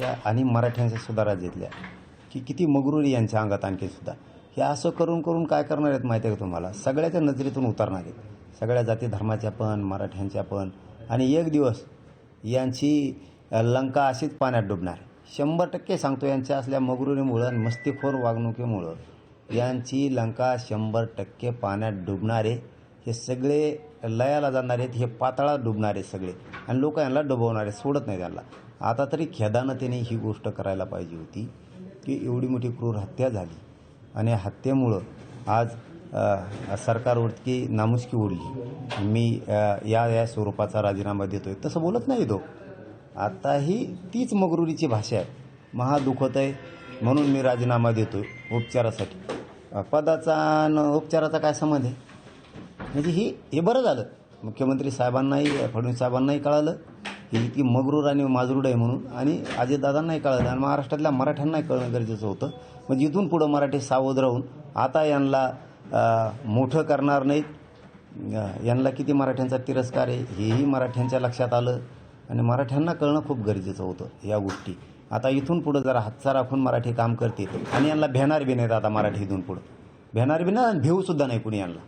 राज्याच्या आणि मराठ्यांच्या सुद्धा राज्यातल्या की किती मगरुरी यांच्या अंगात आणखी सुद्धा हे असं करून करून काय करणार आहेत माहिती आहे का तुम्हाला? सगळ्याच्या नजरेतून उतरणार आहेत, सगळ्या जाती धर्माच्या पण मराठ्यांच्या पण. आणि एक दिवस यांची लंका अशीच पाण्यात डुबणार. 100% सांगतो, यांच्या असल्या मगरुरीमुळं आणि मस्तीखोर वागणुकीमुळं यांची लंका 100% पाण्यात डुबणार आहे. हे सगळे लयाला जाणार आहेत, हे पाताळात डुबणार आहेत सगळे आणि लोक यांना डुबवणार आहेत, सोडत नाही त्यांना. आता तरी खेदानं त्यांनी ही गोष्ट करायला पाहिजे होती की एवढी मोठी क्रूर हत्या झाली आणि हत्येमुळं आज सरकारवरती नामुष्की उडली. मी या स्वरूपाचा राजीनामा देतो आहे तसं बोलत नाही तो. आता ही तीच मगरुरीची भाषा आहे. महा दुखत आहे म्हणून मी राजीनामा देतो आहे उपचारासाठी. पदाचा आणि उपचाराचा काय संबंध आहे? म्हणजे हे बरं झालं मुख्यमंत्री साहेबांनाही, फडणवीस साहेबांनाही कळालं ही इतकी मगरूर आणि माजरूड आहे म्हणून, आणि अजितदादांनाही कळलं आणि महाराष्ट्रातल्या मराठ्यांनाही कळणं गरजेचं होतं. म्हणजे इथून पुढं मराठी सावध राहून आता यांना मोठं करणार नाहीत. यांना किती मराठ्यांचा तिरस्कार आहे हेही मराठ्यांच्या लक्षात आलं आणि मराठ्यांना कळणं खूप गरजेचं होतं या गोष्टी. आता इथून पुढं जरा हातचा राखून मराठी काम करतील आणि यांना भेणार बी नाहीत आता मराठी. इथून पुढं भेणार बी नाही, भिवूसुद्धा नाही कुणी यांना.